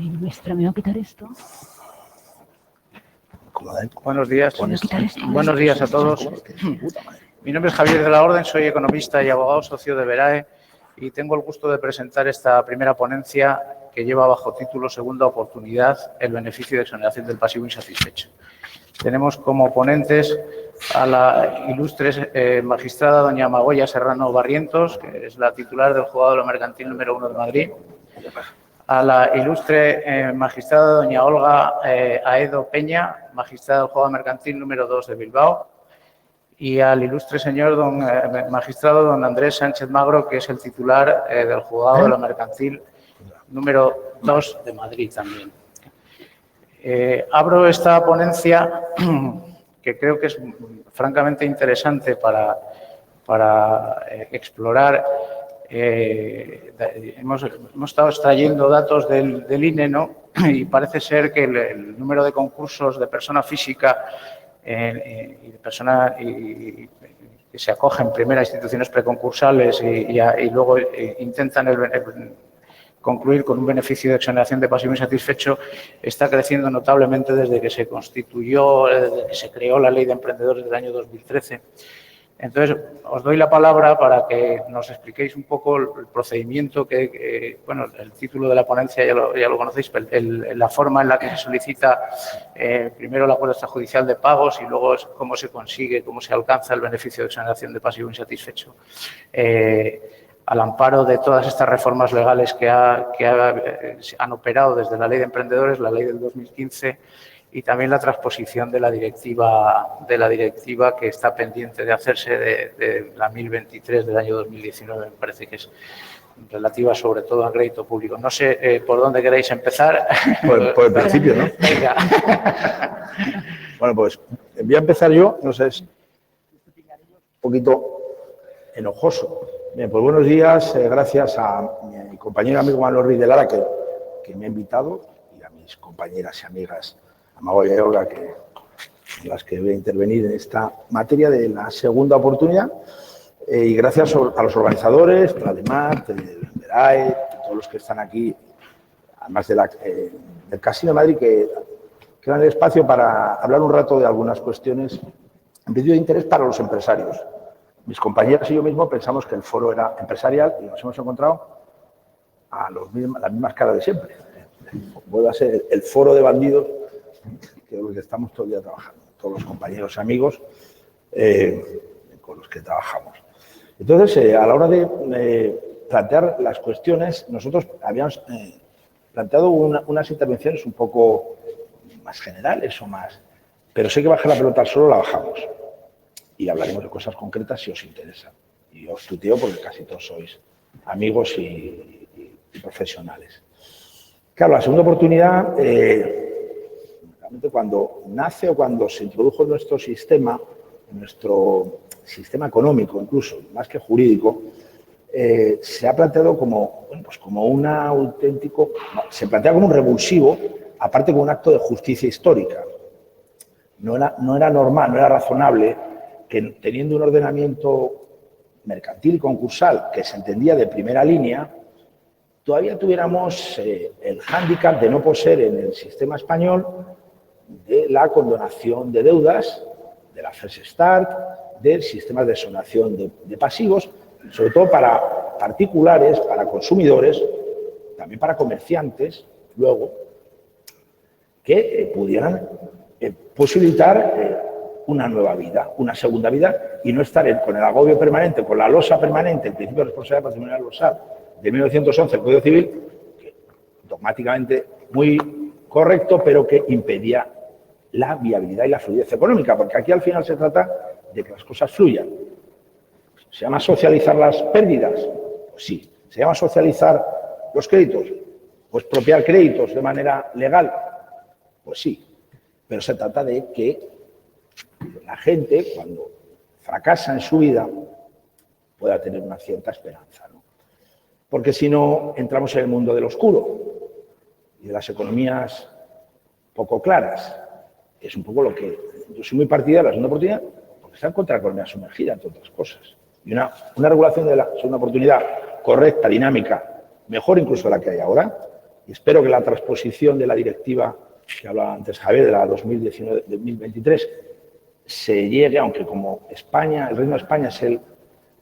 Maestra, ¿me va a quitar esto? Buenos días. Buenos días a todos. Mi nombre es Javier de la Orden, soy economista y abogado socio de Verae y tengo el gusto de presentar esta primera ponencia que lleva bajo título Segunda oportunidad, el beneficio de exoneración del pasivo insatisfecho. Tenemos como ponentes a la ilustre magistrada doña Magoya Serrano Barrientos, que es la titular del Juzgado de lo Mercantil número 1 de Madrid, a la ilustre magistrada doña Olga Aedo Peña, magistrada del Juzgado Mercantil número 2 de Bilbao, y al ilustre señor magistrado don Andrés Sánchez Magro, que es el titular del Juzgado de lo Mercantil número 2 de Madrid también. Abro esta ponencia que creo que es francamente interesante para explorar. Hemos estado extrayendo datos del INE, ¿no? Y parece ser que el número de concursos de persona física y de persona que se acogen primero a instituciones preconcursales y luego intentan concluir con un beneficio de exoneración de pasivo insatisfecho está creciendo notablemente desde que se constituyó, desde que se creó la Ley de Emprendedores del año 2013. Entonces, os doy la palabra para que nos expliquéis un poco el procedimiento bueno, el título de la ponencia ya lo conocéis, la forma en la que se solicita primero el acuerdo extrajudicial de pagos y luego cómo se consigue, cómo se alcanza el beneficio de exoneración de pasivo insatisfecho. Al amparo de todas estas reformas legales que han operado desde la Ley de Emprendedores, la Ley del 2015 y también la transposición de la directiva que está pendiente de hacerse de la 1023 del año 2019, me parece que es relativa sobre todo al crédito público. No sé por dónde queréis empezar. Por el principio, ¿no? Venga. Bueno, pues voy a empezar yo, no sé, es un poquito enojoso. Bien, pues buenos días, gracias a mi compañero amigo Manuel Ruiz de Lara que me ha invitado y a mis compañeras y amigas a Magoya y Olga, en las que voy a intervenir en esta materia de la segunda oportunidad. Y gracias a los organizadores, de la DEMAT, del Verae, de todos los que están aquí, además del Casino de Madrid, que dan el espacio para hablar un rato de algunas cuestiones en principio de interés para los empresarios. Mis compañeras y yo mismo pensamos que el foro era empresarial y nos hemos encontrado a las mismas caras de siempre. Vuelve a ser el foro de bandidos que los que estamos todo el día trabajando, todos los compañeros y amigos con los que trabajamos. Entonces, a la hora de plantear las cuestiones, nosotros habíamos planteado unas intervenciones un poco más generales pero sé que bajar la pelota al suelo la bajamos. Y hablaremos de cosas concretas si os interesa. Y os tuteo porque casi todos sois amigos y profesionales. Claro, la segunda oportunidad, realmente cuando nace o cuando se introdujo en nuestro sistema económico incluso, más que jurídico, se ha planteado como un auténtico, se plantea como un revulsivo, aparte como un acto de justicia histórica. No era normal, no era razonable que teniendo un ordenamiento mercantil y concursal que se entendía de primera línea, todavía tuviéramos el hándicap de no poseer en el sistema español de la condonación de deudas, de la Fresh Start, del sistema de exoneración de pasivos, sobre todo para particulares, para consumidores, también para comerciantes, luego, que pudieran posibilitar una nueva vida, una segunda vida, y no estar con el agobio permanente, con la losa permanente, el principio de responsabilidad patrimonial losal de 1911, el Código Civil, que dogmáticamente muy correcto, pero que impedía la viabilidad y la fluidez económica, porque aquí al final se trata de que las cosas fluyan. ¿Se llama socializar las pérdidas? Pues sí. ¿Se llama socializar los créditos? ¿O expropiar créditos de manera legal? Pues sí. Pero se trata de que la gente, cuando fracasa en su vida, pueda tener una cierta esperanza, ¿no? Porque si no, entramos en el mundo del oscuro y de las economías poco claras. Es un poco lo que... Yo soy muy partidario de la segunda oportunidad porque está en contra de la economía sumergida, entre otras cosas. Y una regulación de la segunda oportunidad correcta, dinámica, mejor incluso de la que hay ahora, y espero que la transposición de la directiva que hablaba antes Javier, de la 2019-2023, se llegue, aunque como España, el Reino de España es el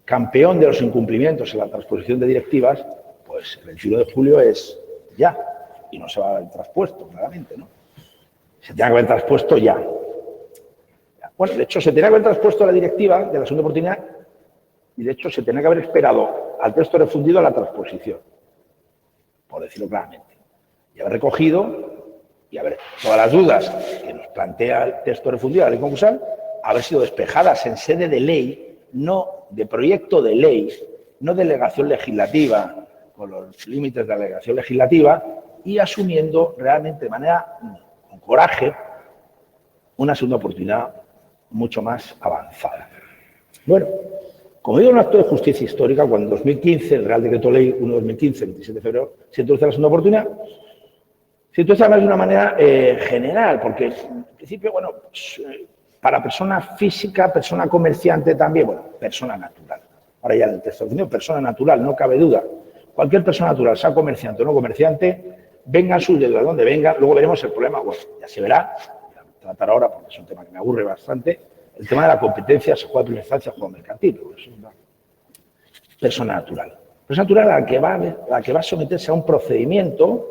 campeón de los incumplimientos en la transposición de directivas, pues el 21 de julio es ya, y no se va a haber traspuesto, claramente, ¿no? Se tiene que haber traspuesto ya. Bueno, de hecho, se tenía que haber traspuesto la directiva de la segunda oportunidad y, de hecho, se tenía que haber esperado al texto refundido a la transposición, por decirlo claramente, y haber recogido y haber todas las dudas que nos plantea el texto refundido de la ley concursal, haber sido despejadas en sede de ley, no de proyecto de ley, no de delegación legislativa, con los límites de la delegación legislativa, y asumiendo realmente de manera, con coraje, una segunda oportunidad mucho más avanzada. Bueno, como digo, un acto de justicia histórica, cuando en 2015, el Real Decreto Ley 1/2015, 27 de febrero, se introduce la segunda oportunidad, se introduce además de una manera general, porque en principio, bueno, pues, para persona física, persona comerciante también, bueno, persona natural. Ahora ya en el texto definido, persona natural, no cabe duda. Cualquier persona natural, sea comerciante o no comerciante, vengan sus deudas donde vengan, luego veremos el problema, bueno, ya se verá, voy a tratar ahora porque es un tema que me aburre bastante, el tema de la competencia, se juega en primera instancia, juego mercantil, es una persona natural. Persona natural a la que va a someterse a un procedimiento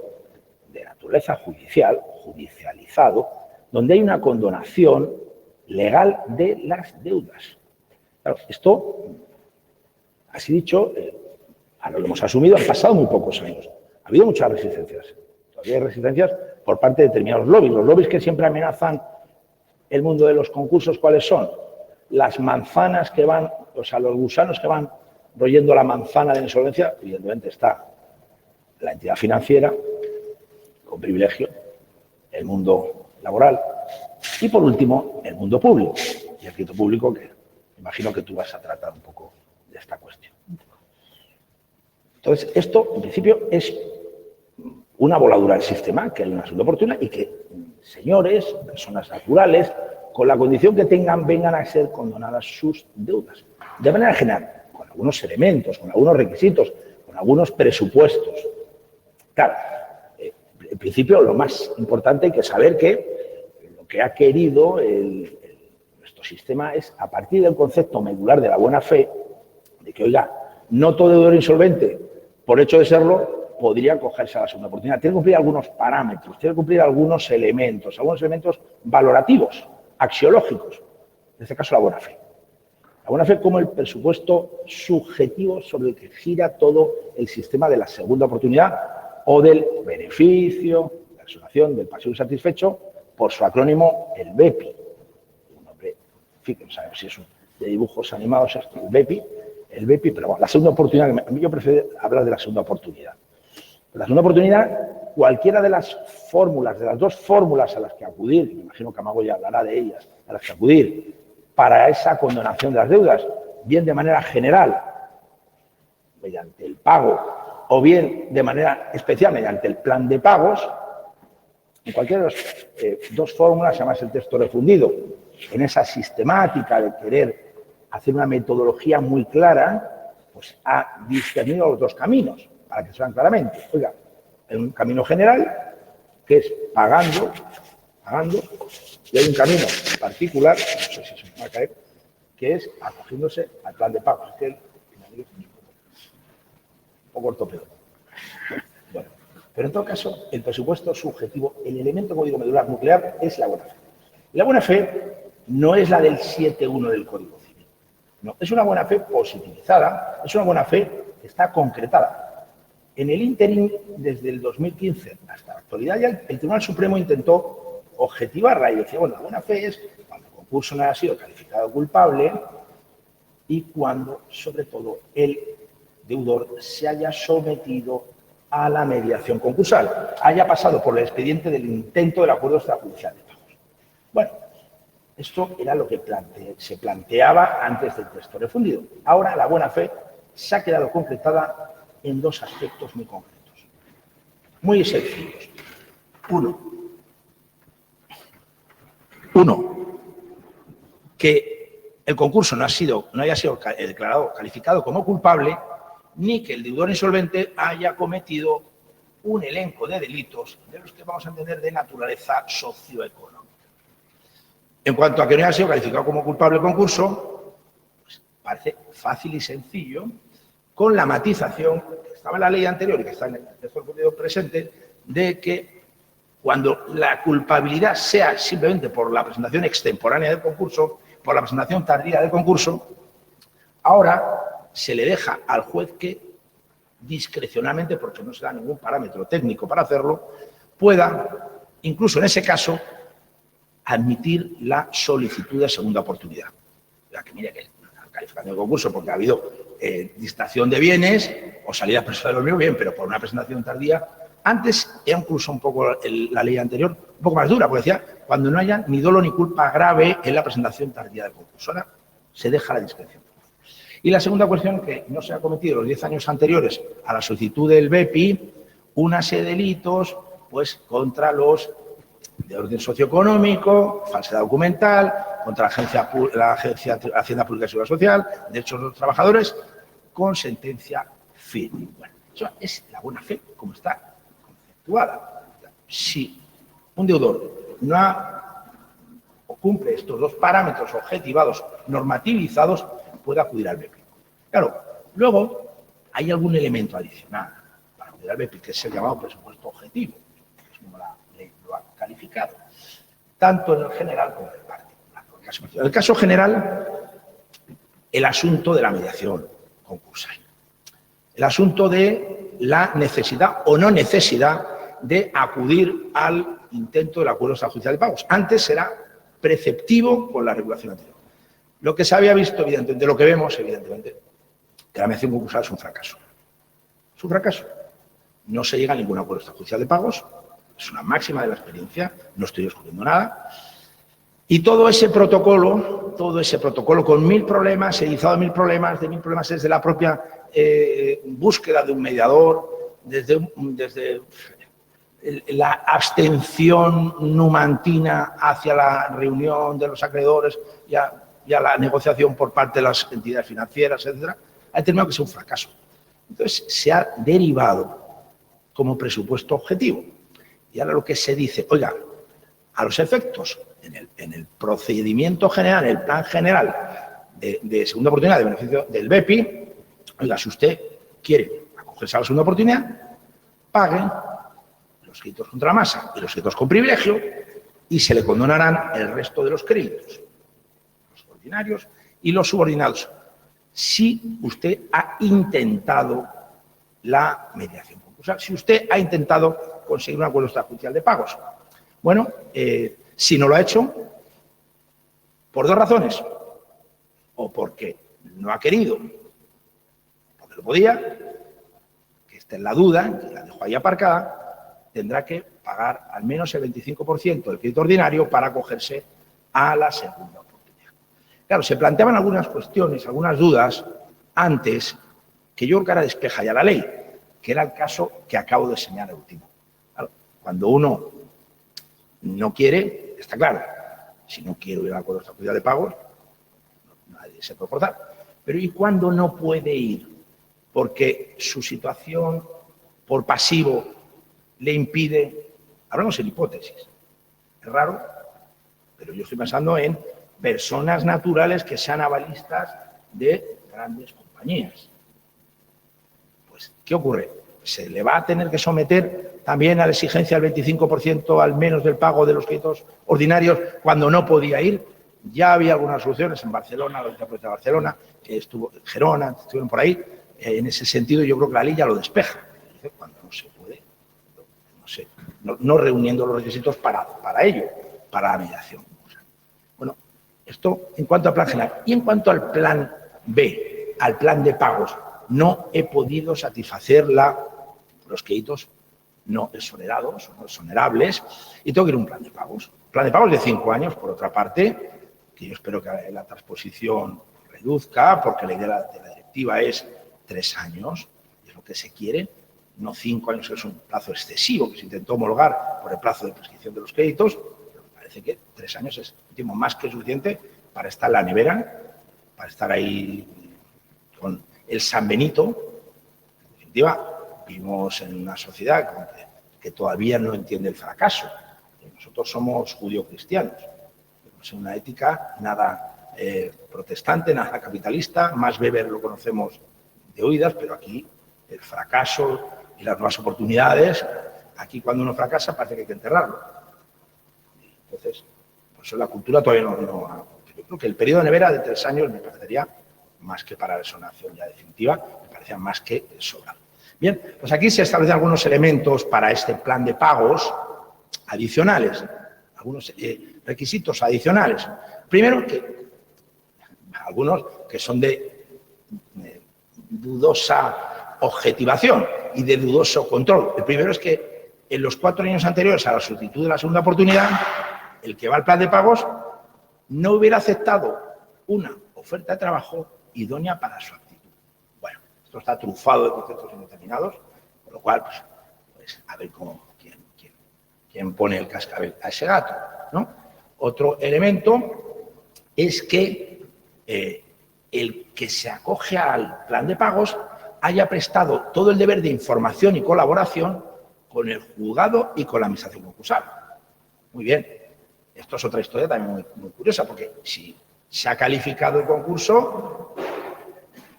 de naturaleza judicial, judicializado, donde hay una condonación legal de las deudas. Claro, esto, así dicho, ahora lo hemos asumido, han pasado muy pocos años. Ha habido muchas resistencias. Todavía hay resistencias por parte de determinados lobbies. Los lobbies que siempre amenazan el mundo de los concursos, ¿cuáles son? Las manzanas que van, o sea, los gusanos que van royendo la manzana de insolvencia, evidentemente está la entidad financiera, con privilegio, el mundo laboral y, por último, el mundo público. Y el crédito público, que imagino que tú vas a tratar un poco de esta cuestión. Entonces, esto, en principio, es una voladura del sistema, que hay una segunda oportunidad y que señores, personas naturales, con la condición que tengan, vengan a ser condonadas sus deudas. De manera general, con algunos elementos, con algunos requisitos, con algunos presupuestos. Claro, en principio, lo más importante hay que saber que lo que ha querido nuestro sistema es, a partir del concepto medular de la buena fe, de que, oiga, no todo deudor insolvente, por hecho de serlo, podría acogerse a la segunda oportunidad. Tiene que cumplir algunos parámetros, tiene que cumplir algunos elementos valorativos, axiológicos. En este caso, la buena fe. La buena fe como el presupuesto subjetivo sobre el que gira todo el sistema de la segunda oportunidad o del beneficio, la resolución del pasivo insatisfecho, por su acrónimo, el BEPI. Un nombre, en fin, no sabemos si es de dibujos animados esto, el BEPI, pero bueno, la segunda oportunidad, yo prefiero hablar de la segunda oportunidad. La segunda oportunidad, cualquiera de las fórmulas, de las dos fórmulas a las que acudir, me imagino que Amago ya hablará de ellas, a las que acudir para esa condonación de las deudas, bien de manera general, mediante el pago, o bien de manera especial, mediante el plan de pagos, en cualquiera de las dos fórmulas, además el texto refundido, en esa sistemática de querer hacer una metodología muy clara, pues ha discernido los dos caminos, para que se vean claramente. Oiga, hay un camino general, que es pagando, y hay un camino particular, no sé si se me va a caer, que es acogiéndose al plan de pagos. Es que un poco ortopedo. Bueno, pero en todo caso, el presupuesto subjetivo, el elemento código medular nuclear es la buena fe. La buena fe no es la del 7.1 del Código Civil. No, es una buena fe positivizada, es una buena fe que está concretada. En el ínterin, desde el 2015 hasta la actualidad, ya el Tribunal Supremo intentó objetivarla y decía, bueno, la buena fe es cuando el concurso no haya sido calificado culpable y cuando, sobre todo, el deudor se haya sometido a la mediación concursal, haya pasado por el expediente del intento del acuerdo extrajudicial de pagos. Bueno, esto era lo que se planteaba antes del texto refundido. Ahora la buena fe se ha quedado concretada en dos aspectos muy concretos, muy sencillos. Uno, que el concurso no haya sido declarado, calificado como culpable, ni que el deudor insolvente haya cometido un elenco de delitos de los que vamos a entender de naturaleza socioeconómica. En cuanto a que no haya sido calificado como culpable el concurso, pues parece fácil y sencillo, con la matización que estaba en la ley anterior y que está en el texto presente, de que cuando la culpabilidad sea simplemente por la presentación extemporánea del concurso, por la presentación tardía del concurso, ahora se le deja al juez que discrecionalmente, porque no se da ningún parámetro técnico para hacerlo, pueda, incluso en ese caso, admitir la solicitud de segunda oportunidad. Ya que mire que la calificación del concurso, porque ha habido distracción de bienes o salida personal de los bienes, bien, pero por una presentación tardía. Antes era incluso un poco la ley anterior, un poco más dura, porque decía, cuando no haya ni dolo ni culpa grave en la presentación tardía del concurso. Ahora se deja la discreción. Y la segunda cuestión, que no se ha cometido los 10 años anteriores a la solicitud del BEPI, una serie de delitos pues, contra los de orden socioeconómico, falsedad documental, contra la Agencia Hacienda Pública y Seguridad Social, derechos de los trabajadores, con sentencia firme. Bueno, eso es la buena fe, como está conceptuada. Si un deudor no cumple estos dos parámetros objetivados normativizados, puede acudir al BEPI. Claro, luego hay algún elemento adicional para acudir al BEPI, que es el llamado presupuesto objetivo, que es como la ley lo ha calificado, tanto en el general como en el particular. En el caso general, el asunto de la mediación concursal, el asunto de la necesidad o no necesidad de acudir al intento del acuerdo extrajudicial de pagos. Antes era preceptivo con la regulación anterior. Lo que se había visto, evidentemente, lo que vemos, evidentemente, que la mediación concursal es un fracaso. Es un fracaso. No se llega a ningún acuerdo extrajudicial de pagos, es una máxima de la experiencia, no estoy descubriendo nada. Y todo ese protocolo con 1000 problemas, editado de 1000 problemas desde la propia búsqueda de un mediador, desde la abstención numantina hacia la reunión de los acreedores y a la negociación por parte de las entidades financieras, etcétera, ha determinado que sea un fracaso. Entonces, se ha derivado como presupuesto objetivo. Y ahora lo que se dice, oiga, a los efectos, en el procedimiento general, en el plan general de segunda oportunidad de beneficio del BEPI, oiga, si usted quiere acogerse a la segunda oportunidad, pague los créditos contra masa y los créditos con privilegio y se le condonarán el resto de los créditos, los ordinarios y los subordinados, si usted ha intentado la mediación concursal, si usted ha intentado conseguir un acuerdo extrajudicial de pagos. Bueno, si no lo ha hecho, por dos razones, o porque no ha querido, porque no podía, que esta es la duda, que la dejo ahí aparcada, tendrá que pagar al menos el 25% del crédito ordinario para acogerse a la segunda oportunidad. Claro, se planteaban algunas cuestiones, algunas dudas antes, que yo creo que ahora despeja ya la ley, que era el caso que acabo de señalar último. Claro, cuando uno no quiere, está claro, si no quiero ir al acuerdo extrajudicial de pagos, nadie se puede forzar. Pero ¿y cuando no puede ir? Porque su situación por pasivo le impide, hablamos en hipótesis, es raro, pero yo estoy pensando en personas naturales que sean avalistas de grandes compañías. Pues, ¿qué ocurre? Se le va a tener que someter también a la exigencia del 25% al menos del pago de los créditos ordinarios cuando no podía ir. Ya había algunas soluciones en Barcelona, la Audiencia Provincial de Barcelona, que estuvo en Gerona, estuvieron por ahí. En ese sentido, yo creo que la ley ya lo despeja. Cuando no se puede, no reuniendo los requisitos para ello, para la mediación. Bueno, esto en cuanto al plan general. Y en cuanto al plan B, al plan de pagos, no he podido satisfacer los créditos no exonerados, no exonerables, y tengo que ir a un plan de pagos. Plan de pagos de 5 años, por otra parte, que yo espero que la transposición reduzca, porque la idea de la directiva es 3 años, y es lo que se quiere, no 5 años, que es un plazo excesivo, que se intentó homologar por el plazo de prescripción de los créditos, pero me parece que 3 años es un tiempo más que suficiente para estar en la nevera, para estar ahí con el San Benito, en definitiva, vivimos en una sociedad que todavía no entiende el fracaso. Nosotros somos judio-cristianos. Tenemos una ética nada protestante, nada capitalista. Max Weber lo conocemos de oídas, pero aquí el fracaso y las nuevas oportunidades, aquí cuando uno fracasa parece que hay que enterrarlo. Entonces, por eso la cultura todavía no. Yo creo que el periodo de nevera de 3 años me parecería, más que para la exoneración ya definitiva, me parecía más que sobrado. Bien, pues aquí se establecen algunos elementos para este plan de pagos adicionales, algunos requisitos adicionales. Primero, algunos que son de dudosa objetivación y de dudoso control. El primero es que en los 4 años anteriores a la solicitud de la segunda oportunidad, el que va al plan de pagos no hubiera aceptado una oferta de trabajo idónea para su actitud. Bueno, esto está trufado de conceptos indeterminados, con lo cual, pues a ver quién pone el cascabel a ese gato, ¿no? Otro elemento es que el que se acoge al plan de pagos haya prestado todo el deber de información y colaboración con el juzgado y con la administración concursal. Muy bien. Esto es otra historia también muy curiosa, porque si se ha calificado el concurso,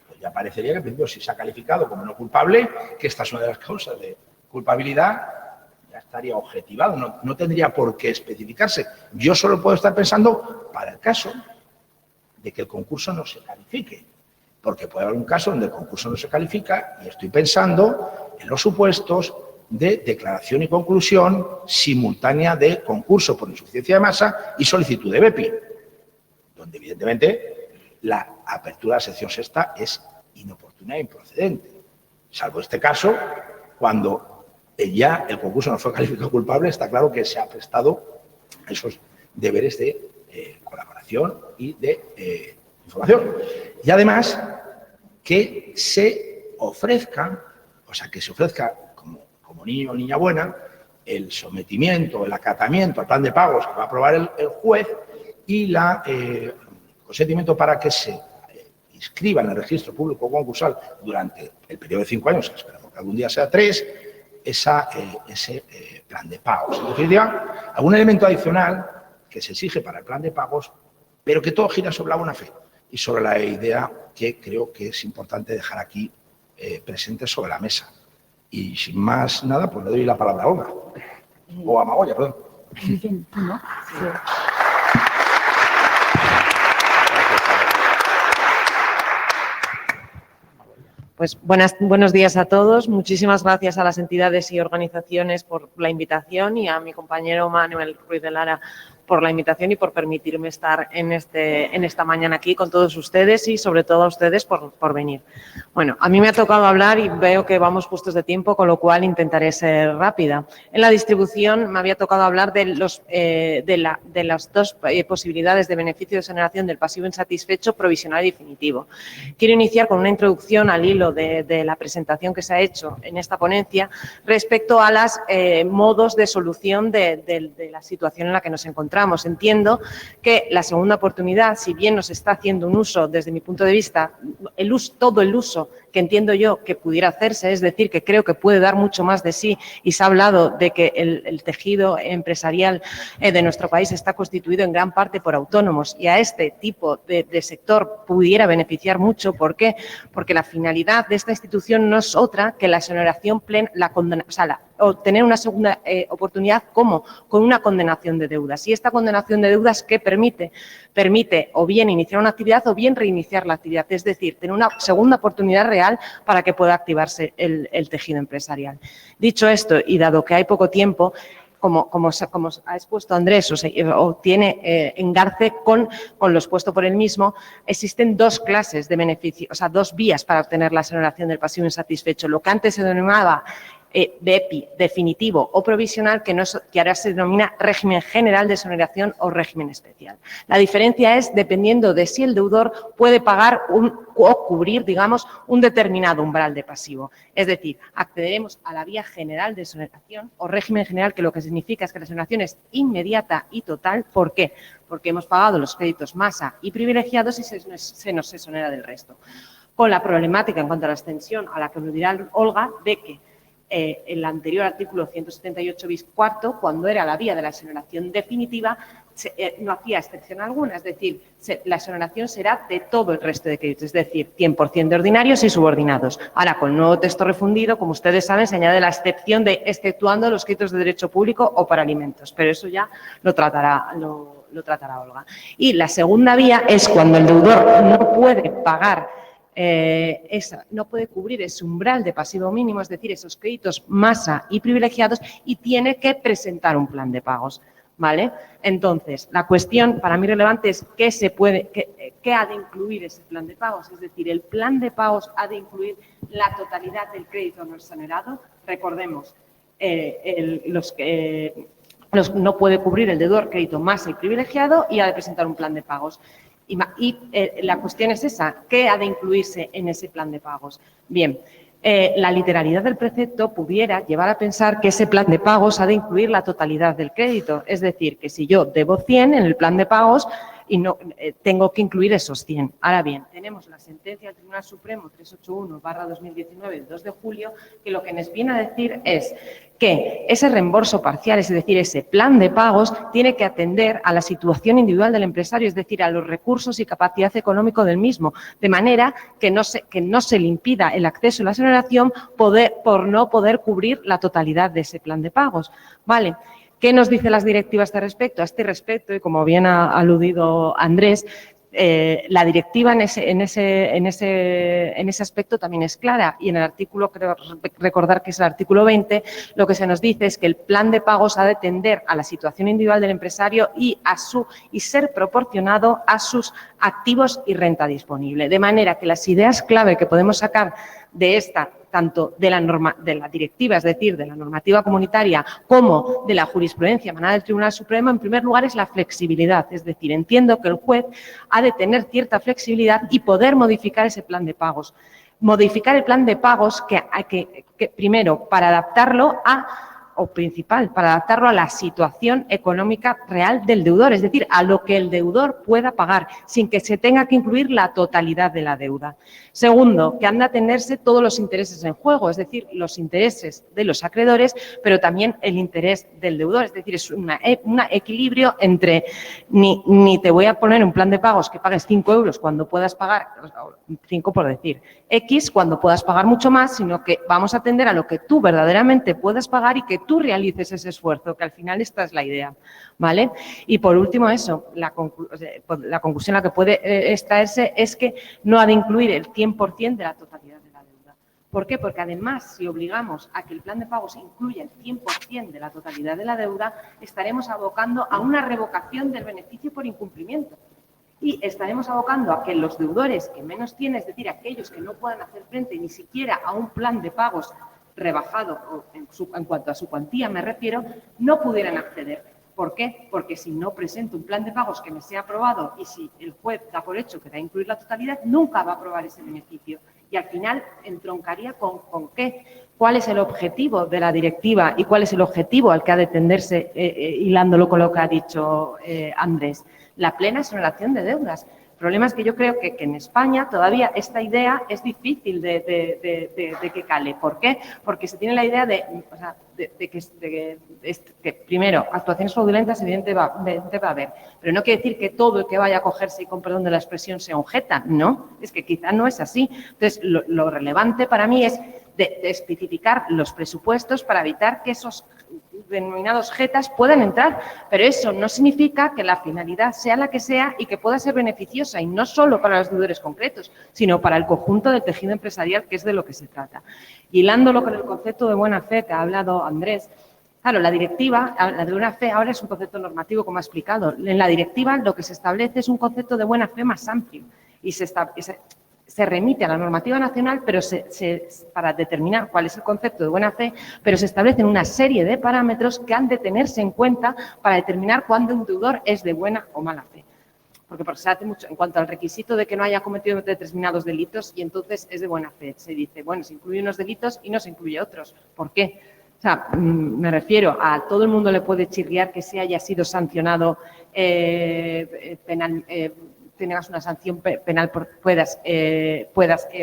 pues ya parecería que, en principio, si se ha calificado como no culpable, que esta es una de las causas de culpabilidad, ya estaría objetivado, no tendría por qué especificarse. Yo solo puedo estar pensando para el caso de que el concurso no se califique, porque puede haber un caso donde el concurso no se califica y estoy pensando en los supuestos de declaración y conclusión simultánea de concurso por insuficiencia de masa y solicitud de BEPI, donde evidentemente la apertura de la sección sexta es inoportuna e improcedente, salvo este caso, cuando ya el concurso no fue calificado culpable, está claro que se ha prestado esos deberes de colaboración y de información. Y además que se ofrezca, como niño o niña buena, el sometimiento, el acatamiento al plan de pagos que va a aprobar el juez y el consentimiento para que se inscriba en el registro público concursal durante el periodo de 5 años, esperamos que algún día sea 3, ese plan de pagos. En definitiva, algún elemento adicional que se exige para el plan de pagos, pero que todo gira sobre la buena fe y sobre la idea que creo que es importante dejar aquí presente sobre la mesa. Y sin más nada, pues le doy la palabra a Olga. O a Magoya, perdón. Pues buenos días a todos. Muchísimas gracias a las entidades y organizaciones por la invitación y a mi compañero Manuel Ruiz de Lara por la invitación y por permitirme estar en esta mañana aquí con todos ustedes y sobre todo a ustedes por venir. Bueno, a mí me ha tocado hablar y veo que vamos justos de tiempo, con lo cual intentaré ser rápida. En la distribución me había tocado hablar de las dos posibilidades de beneficio de exoneración del pasivo insatisfecho provisional y definitivo. Quiero iniciar con una introducción al hilo de la presentación que se ha hecho en esta ponencia respecto a los modos de solución de la situación en la que nos encontramos. Entiendo que la segunda oportunidad, si bien nos está haciendo un uso, desde mi punto de vista, todo el uso que entiendo yo que pudiera hacerse, es decir, que creo que puede dar mucho más de sí y se ha hablado de que el tejido empresarial de nuestro país está constituido en gran parte por autónomos y a este tipo de sector pudiera beneficiar mucho. ¿Por qué? Porque la finalidad de esta institución no es otra que la exoneración plena, obtener una segunda oportunidad como con una condenación de deudas. Y esta condenación de deudas, ¿qué permite? Permite o bien iniciar una actividad o bien reiniciar la actividad, es decir, tener una segunda oportunidad real para que pueda activarse el tejido empresarial. Dicho esto, y dado que hay poco tiempo, como ha expuesto Andrés, o tiene engarce con lo expuesto por él mismo, existen dos clases de beneficio, dos vías para obtener la exoneración del pasivo insatisfecho. Lo que antes se denominaba BEPI definitivo o provisional, que ahora se denomina régimen general de exoneración o régimen especial. La diferencia es dependiendo de si el deudor puede pagar o cubrir, digamos, un determinado umbral de pasivo. Es decir, accederemos a la vía general de exoneración o régimen general, que lo que significa es que la exoneración es inmediata y total. ¿Por qué? Porque hemos pagado los créditos masa y privilegiados y se nos exonera del resto. Con la problemática en cuanto a la extensión, a la que nos dirá Olga, de que el anterior artículo 178 bis cuarto, cuando era la vía de la exoneración definitiva, no hacía excepción alguna, es decir, la exoneración será de todo el resto de créditos, es decir, 100% de ordinarios y subordinados. Ahora, con el nuevo texto refundido, como ustedes saben, se añade la excepción de exceptuando los créditos de derecho público o para alimentos, pero eso ya lo tratará Olga. Y la segunda vía es cuando el deudor no puede pagar no puede cubrir ese umbral de pasivo mínimo, es decir, esos créditos masa y privilegiados, y tiene que presentar un plan de pagos, ¿vale? Entonces, la cuestión para mí relevante es qué ha de incluir ese plan de pagos, es decir, el plan de pagos ha de incluir la totalidad del crédito no exonerado. Recordemos, no puede cubrir el deudor crédito masa y privilegiado y ha de presentar un plan de pagos. Y la cuestión es esa, ¿qué ha de incluirse en ese plan de pagos? Bien, la literalidad del precepto pudiera llevar a pensar que ese plan de pagos ha de incluir la totalidad del crédito. Es decir, que si yo debo 100 en el plan de pagos y no tengo que incluir esos 100. Ahora bien, tenemos la sentencia del Tribunal Supremo 381/2019 del 2 de julio que lo que nos viene a decir es que ese reembolso parcial, es decir, ese plan de pagos, tiene que atender a la situación individual del empresario, es decir, a los recursos y capacidad económica del mismo, de manera que no se le impida el acceso a la exoneración por no poder cubrir la totalidad de ese plan de pagos. ¿Vale? ¿Qué nos dicen las directivas a este respecto? Y como bien ha aludido Andrés, la directiva en ese aspecto también es clara, y en el artículo, creo recordar que es el artículo 20, lo que se nos dice es que el plan de pagos ha de tender a la situación individual del empresario y ser proporcionado a sus activos y renta disponible. De manera que las ideas clave que podemos sacar de esta, tanto de la directiva, es decir, de la normativa comunitaria, como de la jurisprudencia emanada del Tribunal Supremo, en primer lugar es la flexibilidad. Es decir, entiendo que el juez ha de tener cierta flexibilidad y poder modificar ese plan de pagos. Modificar el plan de pagos primero, para adaptarlo para adaptarlo a la situación económica real del deudor, es decir, a lo que el deudor pueda pagar, sin que se tenga que incluir la totalidad de la deuda. Segundo, que han de atenderse todos los intereses en juego, es decir, los intereses de los acreedores, pero también el interés del deudor, es decir, es un equilibrio entre ni te voy a poner un plan de pagos que pagues 5 euros cuando puedas pagar, 5 por decir, X cuando puedas pagar mucho más, sino que vamos a atender a lo que tú verdaderamente puedas pagar y que tú realices ese esfuerzo, que al final esta es la idea, ¿vale? Y por último eso, la conclusión a la que puede extraerse es que no ha de incluir el 100% de la totalidad de la deuda. ¿Por qué? Porque además, si obligamos a que el plan de pagos incluya el 100% de la totalidad de la deuda, estaremos abocando a una revocación del beneficio por incumplimiento. Y estaremos abocando a que los deudores que menos tienen, es decir, aquellos que no puedan hacer frente ni siquiera a un plan de pagos rebajado, o en cuanto a su cuantía me refiero, no pudieran acceder. ¿Por qué? Porque si no presento un plan de pagos que me sea aprobado y si el juez da por hecho que va a incluir la totalidad, nunca va a aprobar ese beneficio. Y al final entroncaría con qué, cuál es el objetivo de la directiva y cuál es el objetivo al que ha de tenderse, hilándolo con lo que ha dicho Andrés, la plena exoneración de deudas. El problema es que yo creo que en España todavía esta idea es difícil de que cale. ¿Por qué? Porque se tiene la idea que primero, actuaciones fraudulentas evidentemente va a haber, pero no quiere decir que todo el que vaya a cogerse, y con perdón de la expresión, sea un jeta. No, es que quizá no es así. Entonces, lo relevante para mí es de especificar los presupuestos para evitar que esos denominados jetas puedan entrar, pero eso no significa que la finalidad sea la que sea y que pueda ser beneficiosa, y no solo para los deudores concretos, sino para el conjunto del tejido empresarial, que es de lo que se trata. Y hilándolo con el concepto de buena fe que ha hablado Andrés, claro, la directiva, la de buena fe ahora es un concepto normativo, como ha explicado. En la directiva lo que se establece es un concepto de buena fe más amplio y se remite a la normativa nacional, pero para determinar cuál es el concepto de buena fe, pero se establecen una serie de parámetros que han de tenerse en cuenta para determinar cuándo un deudor es de buena o mala fe. Porque se hace mucho en cuanto al requisito de que no haya cometido determinados delitos y entonces es de buena fe. Se dice, bueno, se incluye unos delitos y no se incluye otros. ¿Por qué? O sea, me refiero a todo el mundo le puede chirriar que se haya sido sancionado tengas una sanción penal puedas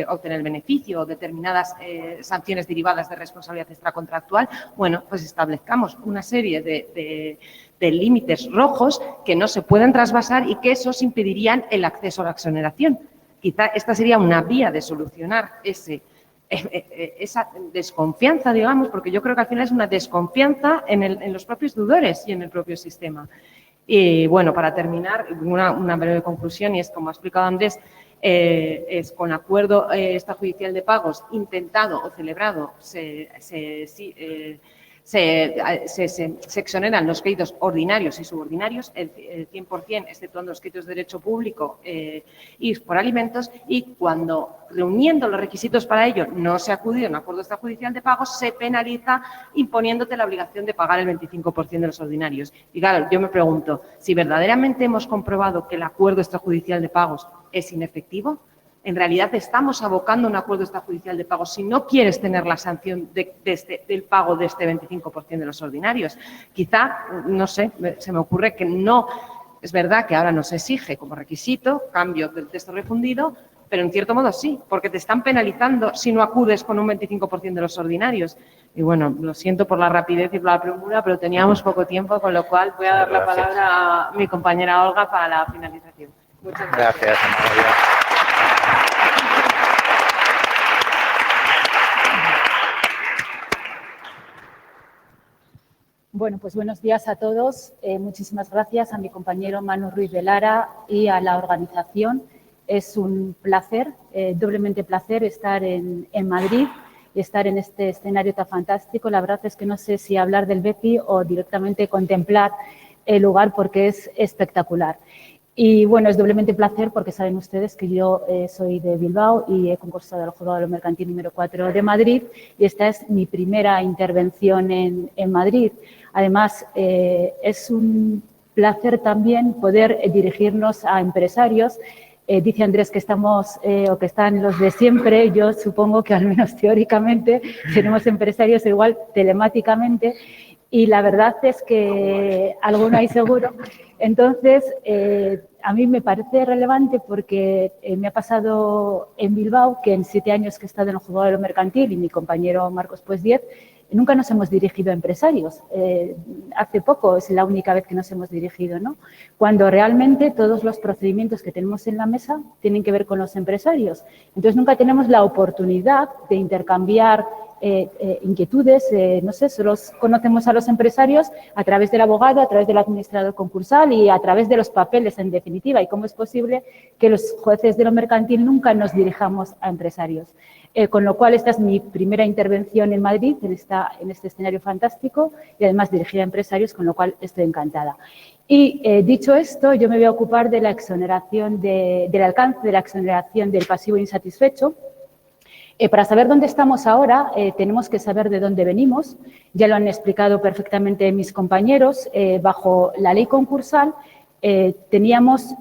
obtener el beneficio o determinadas sanciones derivadas de responsabilidad extracontractual, bueno, pues establezcamos una serie de límites rojos que no se pueden trasvasar y que esos impedirían el acceso a la exoneración. Quizá esta sería una vía de solucionar esa desconfianza, digamos, porque yo creo que al final es una desconfianza en los propios deudores y en el propio sistema. Y bueno, para terminar, una breve conclusión, y es como ha explicado Andrés, es con acuerdo extrajudicial de pagos intentado o celebrado, se exoneran los créditos ordinarios y subordinarios, el 100%, exceptuando los créditos de derecho público y por alimentos, y cuando, reuniendo los requisitos para ello, no se ha acudido a un acuerdo extrajudicial de pagos, se penaliza imponiéndote la obligación de pagar el 25% de los ordinarios. Y claro, yo me pregunto, si verdaderamente hemos comprobado que el acuerdo extrajudicial de pagos es inefectivo, en realidad estamos abocando a un acuerdo extrajudicial de pago si no quieres tener la sanción del pago de este 25% de los ordinarios. Quizá, no sé, se me ocurre que no, es verdad que ahora no se exige como requisito cambio del texto refundido, pero en cierto modo sí, porque te están penalizando si no acudes con un 25% de los ordinarios. Y bueno, lo siento por la rapidez y por la premura, pero teníamos poco tiempo, con lo cual voy a dar la palabra a mi compañera Olga para la finalización. Muchas gracias. Gracias, María. Bueno, pues buenos días a todos. Muchísimas gracias a mi compañero Manu Ruiz de Lara y a la organización. Es un placer, doblemente placer, estar en Madrid y estar en este escenario tan fantástico. La verdad es que no sé si hablar del BEPI o directamente contemplar el lugar porque es espectacular. Y bueno, es doblemente placer porque saben ustedes que yo soy de Bilbao y he concursado al Juzgado de lo Mercantil número 4 de Madrid y esta es mi primera intervención en Madrid. Además, es un placer también poder dirigirnos a empresarios. Dice Andrés que estamos o que están los de siempre. Yo supongo que al menos teóricamente tenemos empresarios igual telemáticamente y la verdad es que alguno hay seguro. Entonces, a mí me parece relevante porque me ha pasado en Bilbao que en 7 años que he estado en el Juzgado de lo Mercantil y mi compañero Marcos pues 10, nunca nos hemos dirigido a empresarios. Hace poco es la única vez que nos hemos dirigido, ¿no? Cuando realmente todos los procedimientos que tenemos en la mesa tienen que ver con los empresarios. Entonces, nunca tenemos la oportunidad de intercambiar inquietudes, no sé, solo conocemos a los empresarios a través del abogado, a través del administrador concursal y a través de los papeles, en definitiva. ¿Y cómo es posible que los jueces de lo mercantil nunca nos dirijamos a empresarios? Con lo cual, esta es mi primera intervención en Madrid, en este escenario fantástico y además dirigida a empresarios, con lo cual estoy encantada. Y dicho esto, yo me voy a ocupar de la exoneración, del alcance de la exoneración del pasivo insatisfecho. Para saber dónde estamos ahora, tenemos que saber de dónde venimos. Ya lo han explicado perfectamente mis compañeros. Bajo la ley concursal teníamos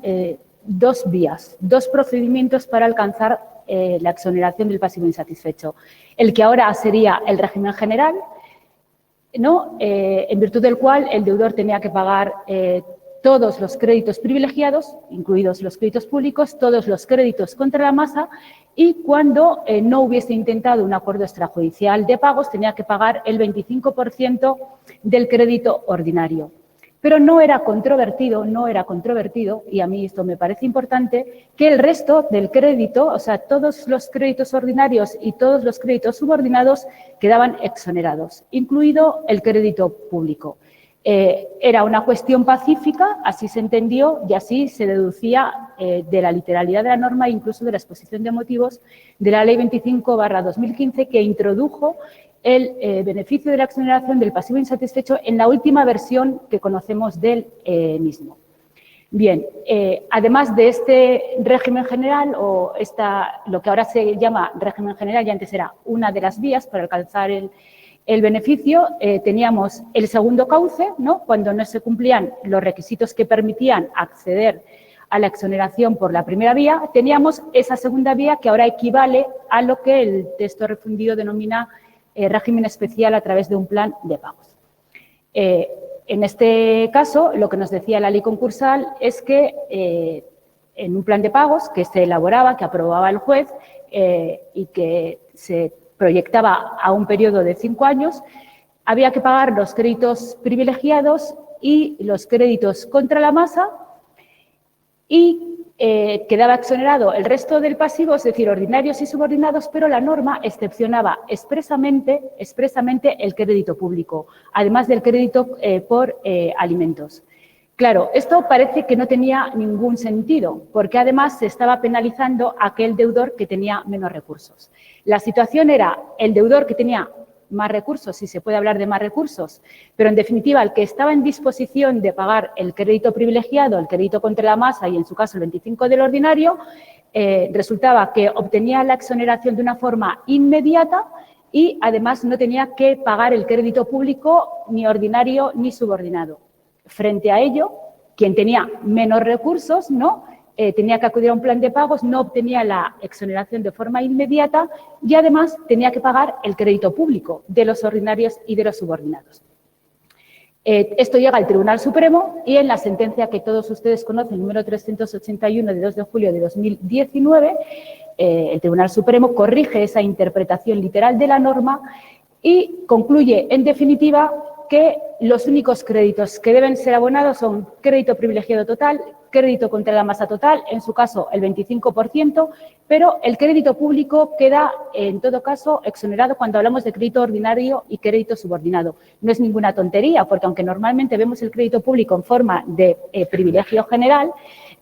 2 vías, 2 procedimientos para alcanzar la exoneración del pasivo insatisfecho. El que ahora sería el régimen general, ¿no? En virtud del cual el deudor tenía que pagar todos los créditos privilegiados, incluidos los créditos públicos, todos los créditos contra la masa y cuando no hubiese intentado un acuerdo extrajudicial de pagos tenía que pagar el 25% del crédito ordinario. Pero no era controvertido, y a mí esto me parece importante, que el resto del crédito, o sea, todos los créditos ordinarios y todos los créditos subordinados quedaban exonerados, incluido el crédito público. Era una cuestión pacífica, así se entendió y así se deducía de la literalidad de la norma e incluso de la exposición de motivos de la Ley 25/2015 que introdujo el beneficio de la exoneración del pasivo insatisfecho en la última versión que conocemos del mismo. Bien, además de este régimen general o lo que ahora se llama régimen general y antes era una de las vías para alcanzar el beneficio, teníamos el segundo cauce, ¿no? Cuando no se cumplían los requisitos que permitían acceder a la exoneración por la primera vía, teníamos esa segunda vía que ahora equivale a lo que el texto refundido denomina régimen especial a través de un plan de pagos. En este caso, lo que nos decía la ley concursal es que en un plan de pagos que se elaboraba, que aprobaba el juez y que se proyectaba a un periodo de 5 años, había que pagar los créditos privilegiados y los créditos contra la masa y quedaba exonerado el resto del pasivo, es decir, ordinarios y subordinados, pero la norma excepcionaba expresamente el crédito público, además del crédito por alimentos. Claro, esto parece que no tenía ningún sentido, porque además se estaba penalizando a aquel deudor que tenía menos recursos. La situación era el deudor que tenía más recursos, si se puede hablar de más recursos, pero en definitiva el que estaba en disposición de pagar el crédito privilegiado, el crédito contra la masa y en su caso el 25 del ordinario, resultaba que obtenía la exoneración de una forma inmediata y además no tenía que pagar el crédito público ni ordinario ni subordinado. Frente a ello, quien tenía menos recursos, ¿no?, tenía que acudir a un plan de pagos, no obtenía la exoneración de forma inmediata y además tenía que pagar el crédito público de los ordinarios y de los subordinados. Esto llega al Tribunal Supremo y en la sentencia que todos ustedes conocen, número 381 de 2 de julio de 2019, el Tribunal Supremo corrige esa interpretación literal de la norma y concluye, en definitiva, que los únicos créditos que deben ser abonados son crédito privilegiado total, crédito contra la masa total, en su caso el 25%, pero el crédito público queda, en todo caso, exonerado cuando hablamos de crédito ordinario y crédito subordinado. No es ninguna tontería, porque aunque normalmente vemos el crédito público en forma de privilegio general,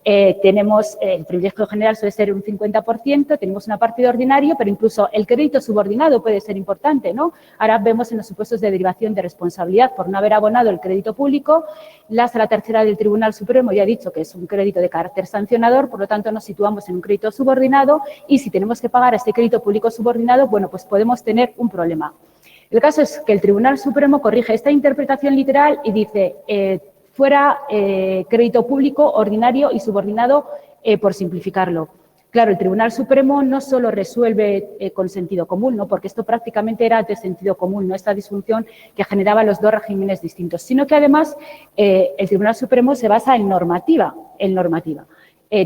tenemos el privilegio general suele ser un 50%, tenemos una parte de ordinario, pero incluso el crédito subordinado puede ser importante, ¿no? Ahora vemos en los supuestos de derivación de responsabilidad por no haber abonado el crédito público, la Sala Tercera del Tribunal Supremo ya ha dicho que es un crédito de carácter sancionador, por lo tanto nos situamos en un crédito subordinado y si tenemos que pagar este crédito público subordinado, bueno, pues podemos tener un problema. El caso es que el Tribunal Supremo corrige esta interpretación literal y dice fuera crédito público, ordinario y subordinado, por simplificarlo. Claro, el Tribunal Supremo no solo resuelve con sentido común, ¿no?, porque esto prácticamente era de sentido común, ¿no?, esta disfunción que generaba los dos regímenes distintos, sino que además el Tribunal Supremo se basa en normativa.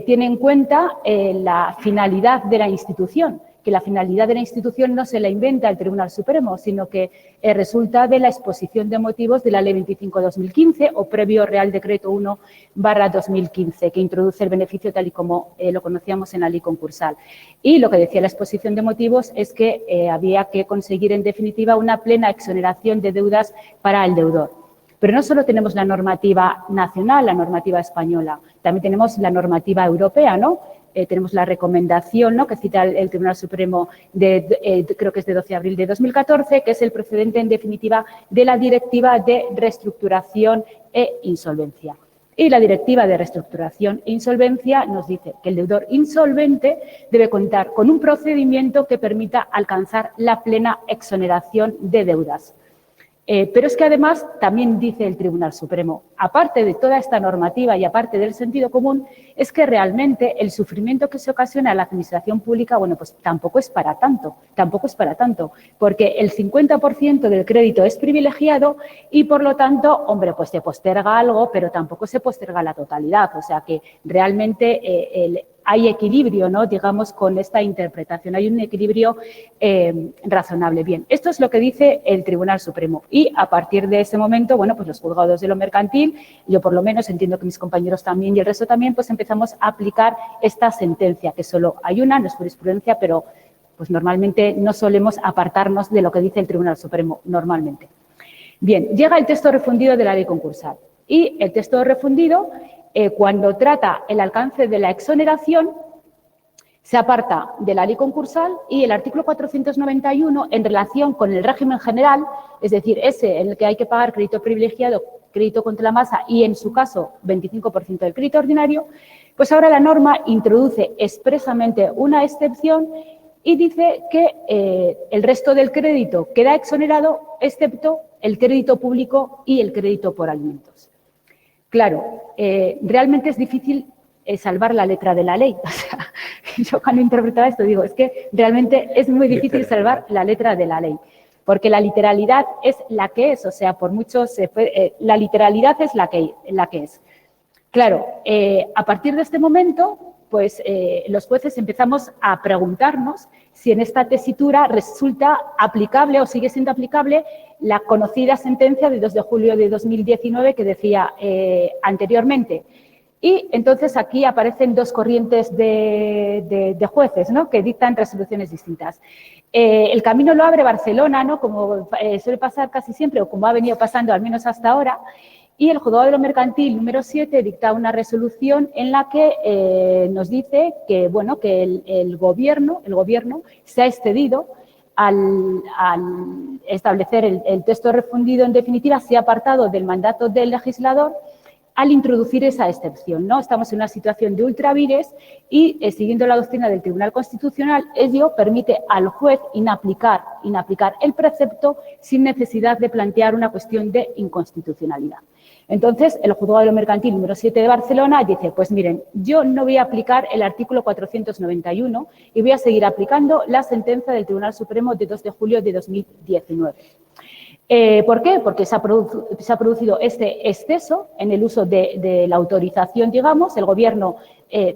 Tiene en cuenta la finalidad de la institución, que la finalidad de la institución no se la inventa el Tribunal Supremo, sino que resulta de la exposición de motivos de la Ley 25/2015 o previo Real Decreto 1/2015, que introduce el beneficio tal y como lo conocíamos en la ley concursal. Y lo que decía la exposición de motivos es que había que conseguir, en definitiva, una plena exoneración de deudas para el deudor. Pero no solo tenemos la normativa nacional, la normativa española, también tenemos la normativa europea, ¿no? Tenemos la recomendación, ¿no?, que cita el Tribunal Supremo, creo que es de 12 de abril de 2014, que es el precedente, en definitiva, de la Directiva de Reestructuración e Insolvencia. Y la Directiva de Reestructuración e Insolvencia nos dice que el deudor insolvente debe contar con un procedimiento que permita alcanzar la plena exoneración de deudas. Pero es que además también dice el Tribunal Supremo, aparte de toda esta normativa y aparte del sentido común, es que realmente el sufrimiento que se ocasiona a la administración pública, bueno, pues tampoco es para tanto, porque el 50% del crédito es privilegiado y por lo tanto, hombre, pues se posterga algo, pero tampoco se posterga la totalidad, o sea que realmente hay equilibrio, ¿no?, digamos, con esta interpretación. Hay un equilibrio razonable. Bien, esto es lo que dice el Tribunal Supremo. Y a partir de ese momento, bueno, pues los juzgados de lo mercantil, yo por lo menos entiendo que mis compañeros también y el resto también, pues empezamos a aplicar esta sentencia, que solo hay una, no es jurisprudencia, pero pues normalmente no solemos apartarnos de lo que dice el Tribunal Supremo, normalmente. Bien, llega el texto refundido de la ley concursal. Y el texto refundido, cuando trata el alcance de la exoneración, se aparta de la ley concursal y el artículo 491, en relación con el régimen general, es decir, ese en el que hay que pagar crédito privilegiado, crédito contra la masa y, en su caso, 25% del crédito ordinario, pues ahora la norma introduce expresamente una excepción y dice que el resto del crédito queda exonerado, excepto el crédito público y el crédito por alimentos. Claro, realmente es difícil salvar la letra de la ley. O sea, yo cuando interpretaba esto digo, es que realmente es muy difícil salvar la letra de la ley, porque la literalidad es la que es, o sea, por mucho la literalidad es la que es. Claro, a partir de este momento, pues los jueces empezamos a preguntarnos si en esta tesitura resulta aplicable o sigue siendo aplicable la conocida sentencia de 2 de julio de 2019 que decía anteriormente. Y entonces aquí aparecen dos corrientes de jueces, ¿no?, que dictan resoluciones distintas. El camino lo abre Barcelona, ¿no?, como suele pasar casi siempre, o como ha venido pasando al menos hasta ahora, y el Juzgado de lo Mercantil número 7 dicta una resolución en la que nos dice que, bueno, que el gobierno se ha excedido al establecer el texto refundido, en definitiva, se ha apartado del mandato del legislador al introducir esa excepción, ¿no? Estamos en una situación de ultra vires y, siguiendo la doctrina del Tribunal Constitucional, ello permite al juez inaplicar el precepto sin necesidad de plantear una cuestión de inconstitucionalidad. Entonces, el Juzgado de lo Mercantil número 7 de Barcelona dice, pues miren, yo no voy a aplicar el artículo 491 y voy a seguir aplicando la sentencia del Tribunal Supremo de 2 de julio de 2019. ¿Por qué? Porque se ha producido este exceso en el uso de la autorización, digamos, el Gobierno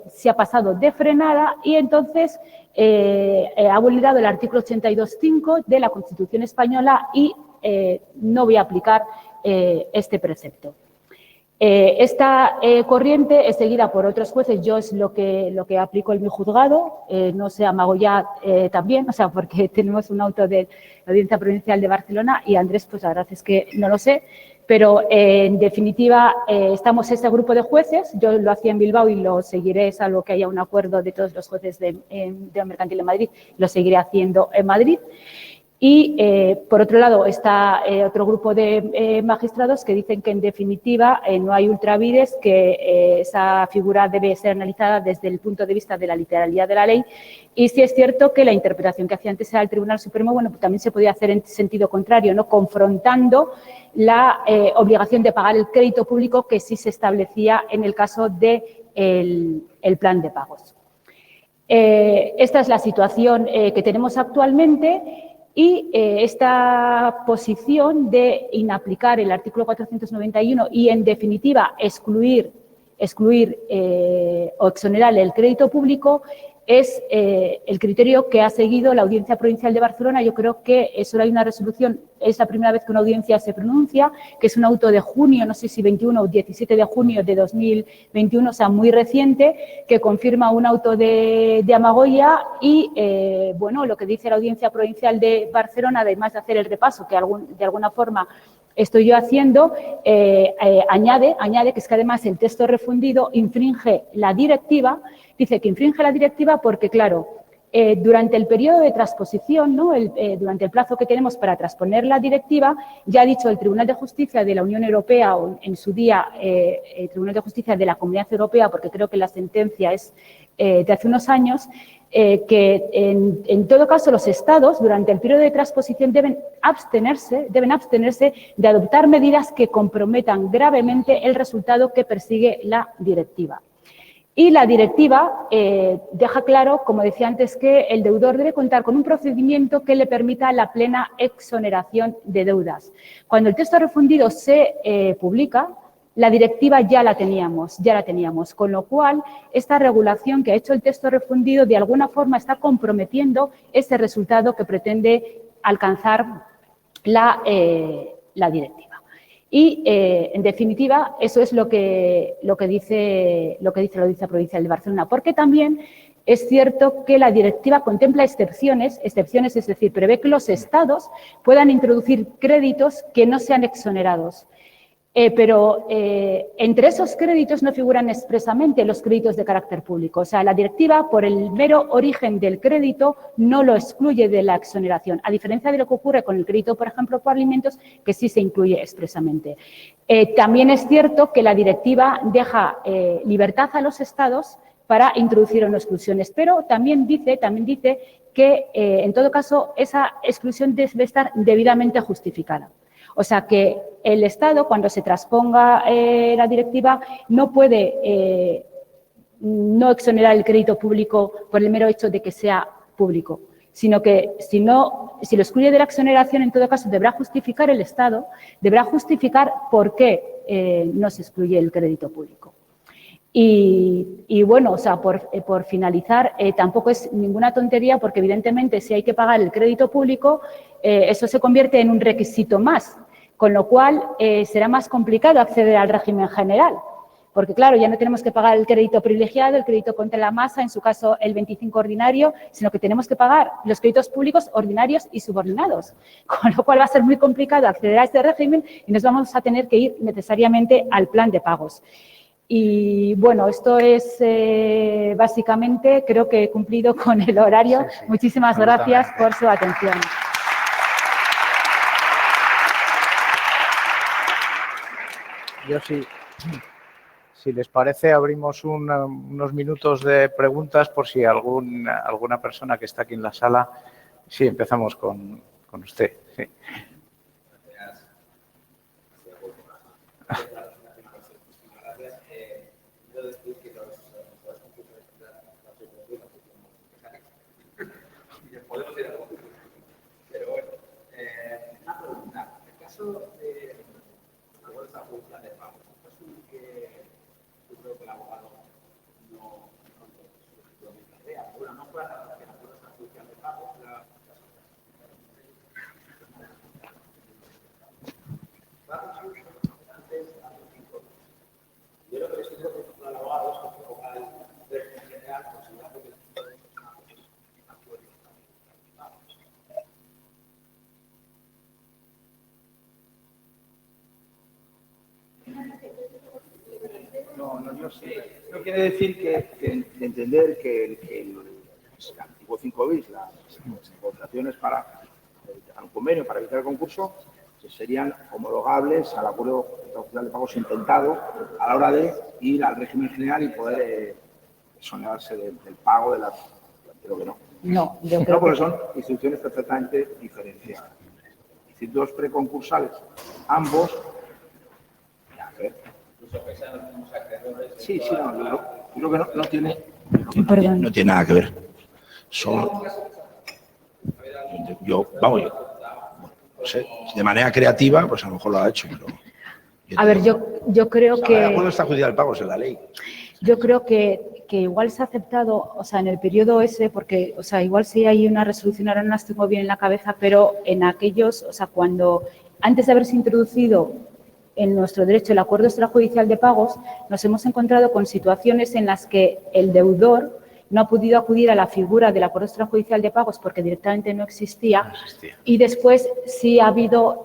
se ha pasado de frenada y entonces ha vulnerado el artículo 82.5 de la Constitución española y no voy a aplicar este precepto. Esta corriente es seguida por otros jueces, yo es lo que aplico en mi juzgado, no sé, Amagoya también, o sea, porque tenemos un auto de la Audiencia Provincial de Barcelona y Andrés, pues la verdad es que no lo sé, pero en definitiva estamos este grupo de jueces, yo lo hacía en Bilbao y lo seguiré, salvo que haya un acuerdo de todos los jueces de Mercantil en Madrid, lo seguiré haciendo en Madrid. Y, por otro lado, está otro grupo de magistrados que dicen que, en definitiva, no hay ultravires, que esa figura debe ser analizada desde el punto de vista de la literalidad de la ley. Y sí es cierto que la interpretación que hacía antes el Tribunal Supremo, bueno, pues también se podía hacer en sentido contrario, ¿no?, confrontando la obligación de pagar el crédito público que sí se establecía en el caso del plan de pagos. Esta es la situación que tenemos actualmente. Y esta posición de inaplicar el artículo 491 y, en definitiva, excluir o exonerar el crédito público es el criterio que ha seguido la Audiencia Provincial de Barcelona. Yo creo que solo hay una resolución, es la primera vez que una audiencia se pronuncia, que es un auto de junio, no sé si 21 o 17 de junio de 2021, o sea, muy reciente, que confirma un auto de Amagoya y, bueno, lo que dice la Audiencia Provincial de Barcelona, además de hacer el repaso que de alguna forma estoy yo haciendo, añade que es que además el texto refundido infringe la directiva. Dice que infringe la directiva porque, claro, durante el periodo de transposición, ¿no?, durante el plazo que tenemos para transponer la directiva, ya ha dicho el Tribunal de Justicia de la Unión Europea, o en su día el Tribunal de Justicia de la Comunidad Europea, porque creo que la sentencia es de hace unos años, que en todo caso los Estados durante el periodo de transposición deben abstenerse de adoptar medidas que comprometan gravemente el resultado que persigue la directiva. Y la directiva deja claro, como decía antes, que el deudor debe contar con un procedimiento que le permita la plena exoneración de deudas. Cuando el texto refundido se publica, la directiva ya la teníamos, con lo cual esta regulación que ha hecho el texto refundido de alguna forma está comprometiendo ese resultado que pretende alcanzar la directiva. Y, en definitiva, eso es lo que dice la Audiencia Provincial de Barcelona, porque también es cierto que la directiva contempla excepciones, es decir, prevé que los Estados puedan introducir créditos que no sean exonerados. Pero entre esos créditos no figuran expresamente los créditos de carácter público. O sea, la directiva, por el mero origen del crédito, no lo excluye de la exoneración, a diferencia de lo que ocurre con el crédito, por ejemplo, por alimentos, que sí se incluye expresamente. También es cierto que la directiva deja libertad a los Estados para introducir o no exclusiones, pero también dice que, en todo caso, esa exclusión debe estar debidamente justificada. O sea, que el Estado, cuando se transponga la directiva, no puede no exonerar el crédito público por el mero hecho de que sea público, sino que si lo excluye de la exoneración, en todo caso, deberá justificar el Estado, deberá justificar por qué no se excluye el crédito público. Y bueno, o sea, por finalizar, tampoco es ninguna tontería porque evidentemente si hay que pagar el crédito público, eso se convierte en un requisito más, con lo cual será más complicado acceder al régimen general. Porque, claro, ya no tenemos que pagar el crédito privilegiado, el crédito contra la masa, en su caso el 25 ordinario, sino que tenemos que pagar los créditos públicos ordinarios y subordinados. Con lo cual va a ser muy complicado acceder a este régimen y nos vamos a tener que ir necesariamente al plan de pagos. Y bueno, esto es básicamente, creo que he cumplido con el horario. Sí, sí. Muchísimas gracias por su atención. Yo sí. Si les parece, abrimos unos minutos de preguntas por si alguna persona que está aquí en la sala. Sí, empezamos con usted. Sí. Pero bueno, una pregunta. En el caso de la bolsa judicial de pago, yo creo que el abogado no lo plantea. Bueno, no fue a la bolsa judicial de pago. Yo lo que les digo con el abogado es que ponga el régimen general considerando que No, yo sí. no quiere decir que entender que el antiguo 5 bis, las negociaciones para un convenio para evitar el concurso, serían homologables al acuerdo de pagos intentado a la hora de ir al régimen general y poder exonerarse del pago de las. Creo que no. No, yo creo porque son instituciones perfectamente diferenciadas. Institutos preconcursales, ambos. Sí, no, creo que no tiene. No tiene nada que ver. Son. Vamos, no sé, de manera creativa, pues a lo mejor lo ha hecho, pero. A ver, yo creo que. El acuerdo extrajudicial de pagos en la ley. Yo creo que igual se ha aceptado, o sea, en el periodo ese, porque, o sea, igual sí hay una resolución, ahora no las tengo bien en la cabeza, pero en aquellos, o sea, antes de haberse introducido en nuestro derecho el acuerdo extrajudicial de pagos, nos hemos encontrado con situaciones en las que el deudor no ha podido acudir a la figura del acuerdo extrajudicial de pagos porque directamente no existía. Y después sí ha habido,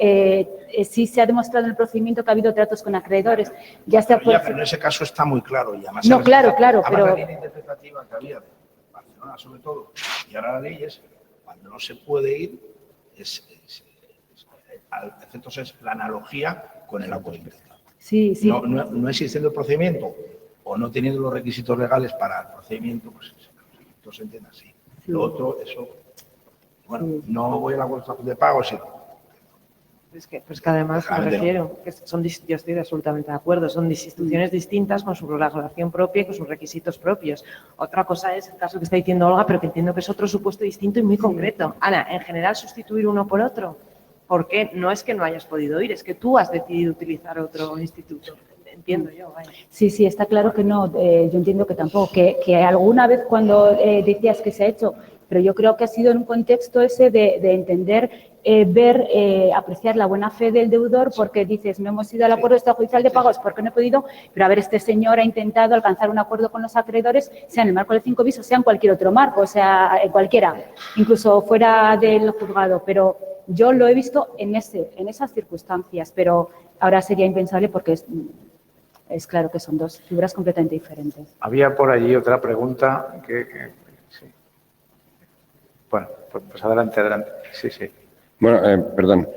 sí se ha demostrado en el procedimiento que ha habido tratos con acreedores. Pero en ese caso está muy claro. Y además no, claro, pero. La línea interpretativa que había de Barcelona, sobre todo, y ahora la ley es cuando no se puede ir, al efecto es la analogía con el acuerdo intentado. Sí. No existiendo el procedimiento o no teniendo los requisitos legales para el procedimiento, pues esto se entiende así. Sí. Lo otro, eso, bueno, sí. No voy a la bolsa de pagos, sí. Es que además me refiero, que yo estoy absolutamente de acuerdo, son instituciones distintas con su regulación propia y con sus requisitos propios. Otra cosa es el caso que está diciendo Olga, pero que entiendo que es otro supuesto distinto y muy concreto. Ana, en general, sustituir uno por otro, ¿por qué? No es que no hayas podido ir, es que tú has decidido utilizar otro instituto. Entiendo yo, vaya. Sí, está claro que no, yo entiendo que tampoco, que alguna vez cuando decías que se ha hecho, pero yo creo que ha sido en un contexto ese de entender, ver, apreciar la buena fe del deudor, porque dices, no hemos ido al acuerdo extrajudicial de pagos porque no he podido, pero a ver, este señor ha intentado alcanzar un acuerdo con los acreedores, sea en el marco del 5 bis o sea en cualquier otro marco, o sea, cualquiera, incluso fuera del juzgado, pero yo lo he visto en esas circunstancias, pero ahora sería impensable porque es claro que son dos figuras completamente diferentes. Había por allí otra pregunta sí. Bueno, pues adelante. Sí. Bueno, perdón.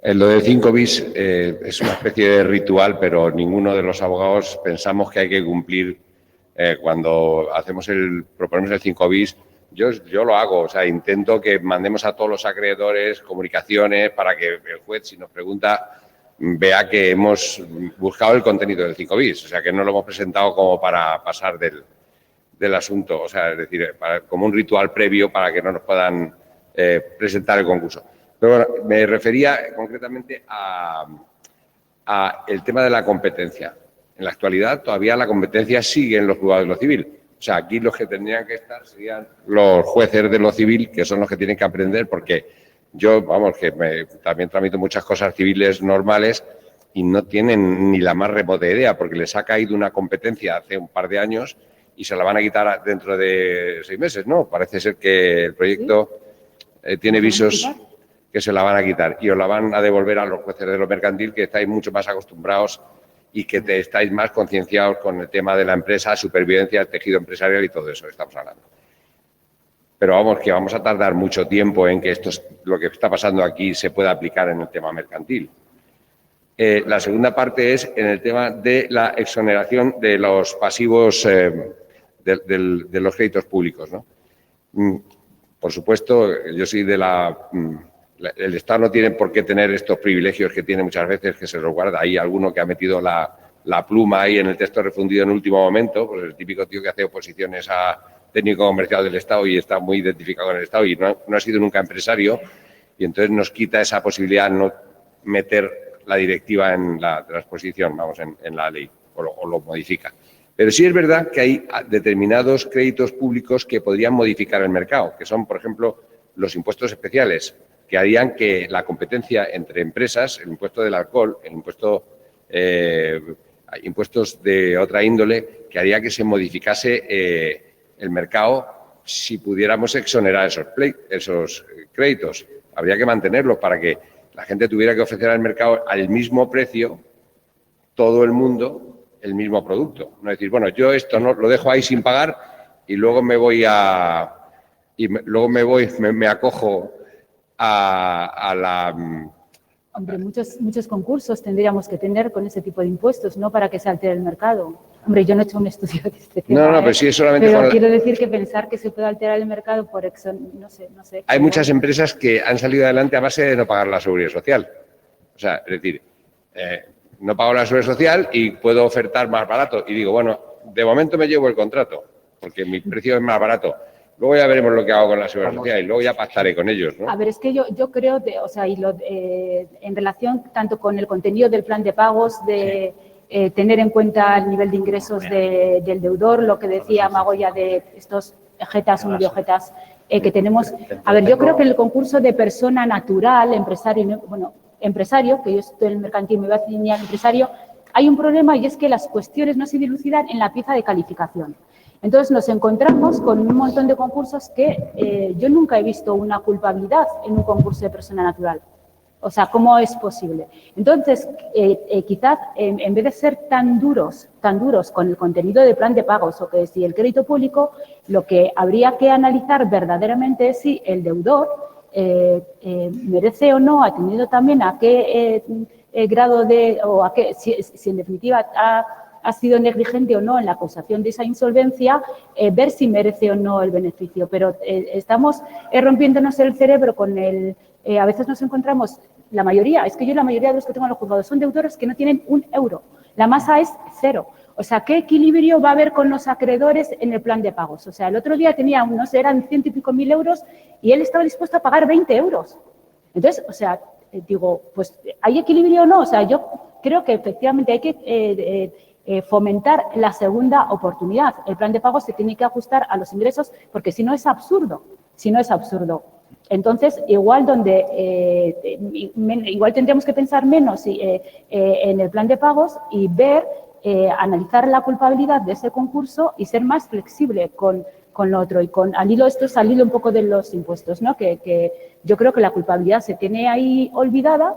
Lo del 5 bis es una especie de ritual, pero ninguno de los abogados pensamos que hay que cumplir cuando proponemos el 5 bis. Yo lo hago, o sea, intento que mandemos a todos los acreedores comunicaciones para que el juez, si nos pregunta, vea que hemos buscado el contenido del 5 bis, o sea, que no lo hemos presentado como para pasar del asunto, o sea, es decir, como un ritual previo para que no nos puedan presentar el concurso. Pero bueno, me refería concretamente a el tema de la competencia. En la actualidad todavía la competencia sigue en los juzgados de lo civil. O sea, aquí los que tendrían que estar serían los jueces de lo civil, que son los que tienen que aprender, porque yo, vamos, que también tramito muchas cosas civiles normales y no tienen ni la más remota idea, porque les ha caído una competencia hace un par de años y se la van a quitar dentro de 6 meses, ¿no? Parece ser que el proyecto tiene visos que se la van a quitar y os la van a devolver a los jueces de lo mercantil, que estáis mucho más acostumbrados y que estáis más concienciados con el tema de la empresa, supervivencia, el tejido empresarial y todo eso que estamos hablando. Pero vamos, que vamos a tardar mucho tiempo en que lo que está pasando aquí se pueda aplicar en el tema mercantil. La segunda parte es en el tema de la exoneración de los pasivos de los créditos públicos, ¿no? Por supuesto, yo soy de el Estado no tiene por qué tener estos privilegios que tiene muchas veces, que se los guarda. Hay alguno que ha metido la pluma ahí en el texto refundido en último momento, pues el típico tío que hace oposiciones a técnico comercial del Estado y está muy identificado con el Estado y no ha sido nunca empresario, y entonces nos quita esa posibilidad de no meter la directiva en la transposición, vamos, en la ley, o lo modifica. Pero sí es verdad que hay determinados créditos públicos que podrían modificar el mercado, que son, por ejemplo, los impuestos especiales, que harían que la competencia entre empresas, el impuesto del alcohol, el impuestos de otra índole, que haría que se modificase el mercado si pudiéramos exonerar esos créditos. Habría que mantenerlos para que la gente tuviera que ofrecer al mercado al mismo precio, todo el mundo, el mismo producto. No decir, bueno, yo esto no lo dejo ahí sin pagar y luego me acojo a la... Hombre, muchos concursos tendríamos que tener con ese tipo de impuestos, no para que se altere el mercado. Hombre, yo no he hecho un estudio de este tema. No, pero sí es solamente... Pero quiero decir que pensar que se puede alterar el mercado por no sé. Hay muchas empresas que han salido adelante a base de no pagar la seguridad social. O sea, es decir, no pago la seguridad social y puedo ofertar más barato. Y digo, bueno, de momento me llevo el contrato, porque mi precio es más barato. Luego ya veremos lo que hago con la seguridad social y luego ya pactaré con ellos, ¿no? A ver, es que yo creo, en relación tanto con el contenido del plan de pagos, tener en cuenta el nivel de ingresos del deudor, lo que decía Magoya de estos jetas o medio jetas que tenemos. A ver, yo creo que en el concurso de persona natural, empresario, que yo estoy en el mercantil, me voy a ciñar empresario, hay un problema y es que las cuestiones no se dilucidan en la pieza de calificación. Entonces nos encontramos con un montón de concursos que yo nunca he visto una culpabilidad en un concurso de persona natural. O sea, ¿cómo es posible? Entonces, quizás en vez de ser tan duros con el contenido del plan de pagos o que si el crédito público, lo que habría que analizar verdaderamente es si el deudor merece o no, atendiendo también a qué grado si en definitiva ha sido negligente o no en la causación de esa insolvencia, ver si merece o no el beneficio. Pero estamos rompiéndonos el cerebro con a veces nos encontramos, la mayoría de los que tengo en los juzgados son deudores que no tienen un euro. La masa es 0. O sea, ¿qué equilibrio va a haber con los acreedores en el plan de pagos? O sea, el otro día tenía, no sé, eran 100 y pico mil euros y él estaba dispuesto a pagar 20 euros. Entonces, o sea, digo, pues, ¿hay equilibrio o no? O sea, yo creo que efectivamente hay que fomentar la segunda oportunidad. El plan de pagos se tiene que ajustar a los ingresos porque si no es absurdo. Entonces, igual tendríamos que pensar menos en el plan de pagos y analizar la culpabilidad de ese concurso y ser más flexible con lo otro. Y esto es al hilo un poco de los impuestos, ¿no? Que yo creo que la culpabilidad se tiene ahí olvidada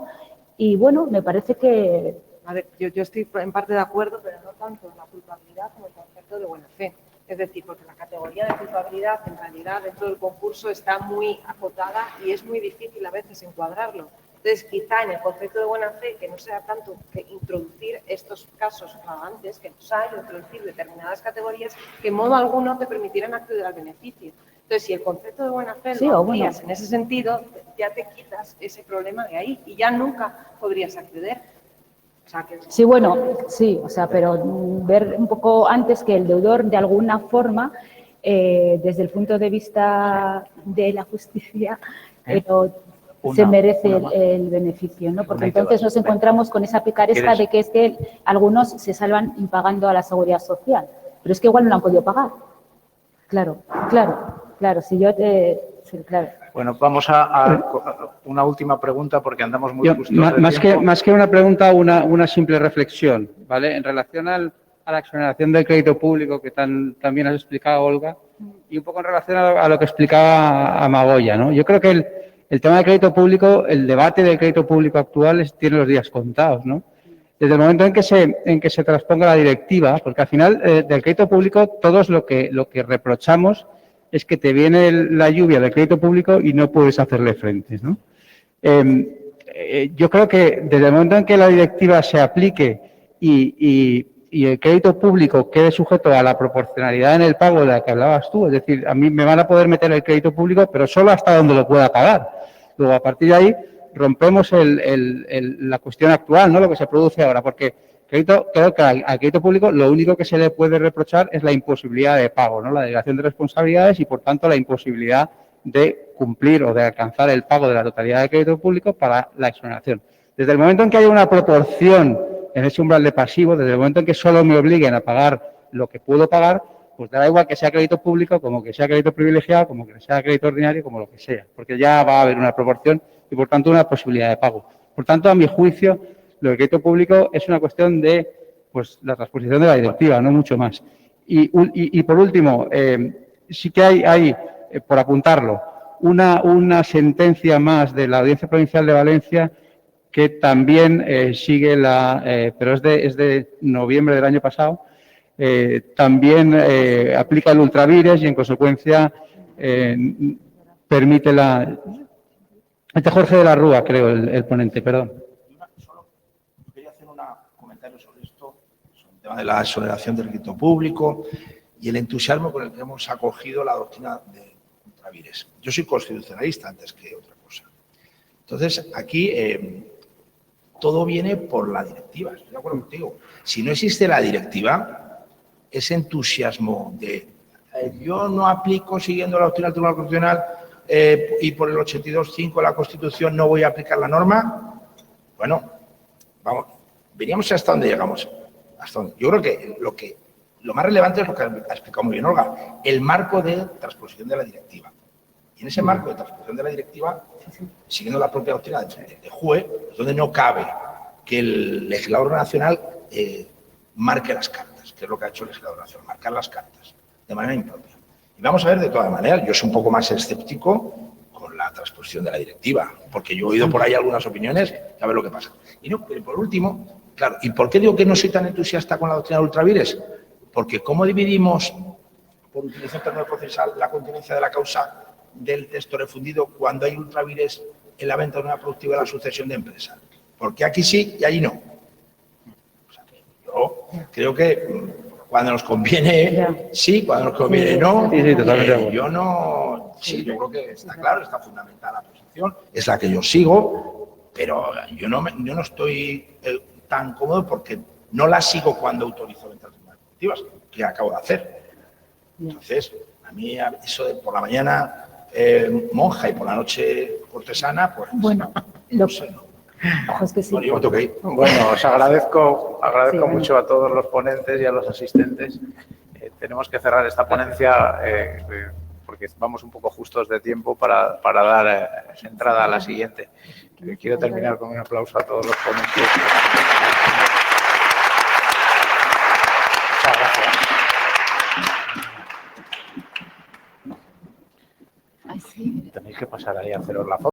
y, bueno, me parece que... A ver, yo estoy en parte de acuerdo, pero no tanto en la culpabilidad como el concepto de buena fe. Es decir, porque la categoría de culpabilidad, en realidad, dentro del concurso está muy acotada y es muy difícil a veces encuadrarlo. Entonces, quizá en el concepto de buena fe, que no sea tanto que introducir estos casos flagantes, que los hay, o introducir determinadas categorías que en modo alguno te permitieran acceder al beneficio. Entonces, si el concepto de buena fe lo amplías en ese sentido, ya te quitas ese problema de ahí y ya nunca podrías acceder. O sea, sí, o sea, pero ver un poco antes que el deudor, de alguna forma, desde el punto de vista de la justicia, pero se merece el beneficio, ¿no? Porque entonces nos encontramos con esa picaresca de que es que algunos se salvan impagando a la Seguridad Social, pero es que igual no lo han podido pagar. Claro, si yo sí, claro. Bueno, vamos a una última pregunta porque andamos muy justos de tiempo. Más que una pregunta, una simple reflexión, ¿vale? En relación a la exoneración del crédito público que también has explicado, Olga, y un poco en relación a lo que explicaba Amagoya, ¿no? Yo creo que el tema del crédito público, el debate del crédito público actual tiene los días contados, ¿no? Desde el momento en que se transponga la directiva, porque al final del crédito público todos lo que reprochamos es que te viene la lluvia del crédito público y no puedes hacerle frente, ¿no? Yo creo que desde el momento en que la directiva se aplique y el crédito público quede sujeto a la proporcionalidad en el pago de la que hablabas tú, es decir, a mí me van a poder meter el crédito público, pero solo hasta donde lo pueda pagar. Luego, a partir de ahí, rompemos la cuestión actual, ¿no? Lo que se produce ahora, porque creo que al crédito público lo único que se le puede reprochar es la imposibilidad de pago, ¿no? La delegación de responsabilidades y, por tanto, la imposibilidad de cumplir o de alcanzar el pago de la totalidad del crédito público para la exoneración. Desde el momento en que haya una proporción en ese umbral de pasivo, desde el momento en que solo me obliguen a pagar lo que puedo pagar, pues da igual que sea crédito público, como que sea crédito privilegiado, como que sea crédito ordinario, como lo que sea, porque ya va a haber una proporción y, por tanto, una posibilidad de pago. Por tanto, a mi juicio, lo del crédito público es una cuestión de pues la transposición de la directiva, no mucho más. Y por último, sí que hay por apuntarlo, una sentencia más de la Audiencia Provincial de Valencia que también sigue pero es de noviembre del año pasado, también aplica el ultravires y en consecuencia permite Este Jorge de la Rúa, creo, el ponente, perdón. Solo quería hacer un comentario sobre esto, sobre el tema de la exoneración del crédito público y el entusiasmo con el que hemos acogido la doctrina de ultravires. Yo soy constitucionalista antes que otra cosa. Entonces, aquí todo viene por la directiva, estoy de acuerdo contigo. Si no existe la directiva, ese entusiasmo de yo no aplico siguiendo la doctrina del Tribunal Constitucional y por el 82.5 de la Constitución no voy a aplicar la norma, bueno, vamos, veníamos hasta donde llegamos. Yo creo que lo más relevante es lo que ha explicado muy bien Olga, el marco de transposición de la directiva. Y en ese marco de transposición de la directiva, siguiendo la propia doctrina de JUE, es donde no cabe que el legislador nacional marque las cartas, que es lo que ha hecho el legislador nacional, marcar las cartas de manera impropia. Y vamos a ver de todas maneras, yo soy un poco más escéptico con la transposición de la directiva, porque yo he oído por ahí algunas opiniones, a ver lo que pasa. Y no, pero por último, claro, ¿y por qué digo que no soy tan entusiasta con la doctrina de ultravires? Porque ¿cómo dividimos, por utilizar el término procesal, la contingencia de la causa del texto refundido cuando hay ultravires en la venta de una productiva de la sucesión de empresas? Porque aquí sí y allí no. O sea, yo creo que cuando nos conviene sí, cuando nos conviene no. Sí, totalmente. Yo no. Sí, yo creo que está claro, está fundamentada la posición, es la que yo sigo, pero yo no estoy tan cómodo porque no la sigo cuando autorizo ventas de productivas, que acabo de hacer. Entonces, a mí eso de por la mañana monja y por la noche cortesana, pues bueno, no sé, ¿no? Es que sí. Bueno, yo me tengo que ir. Bueno, os agradezco mucho a todos los ponentes y a los asistentes. Tenemos que cerrar esta ponencia porque vamos un poco justos de tiempo para dar entrada a la siguiente. Quiero terminar con un aplauso a todos los ponentes. Muchas gracias. Tenéis que pasar ahí a haceros la foto.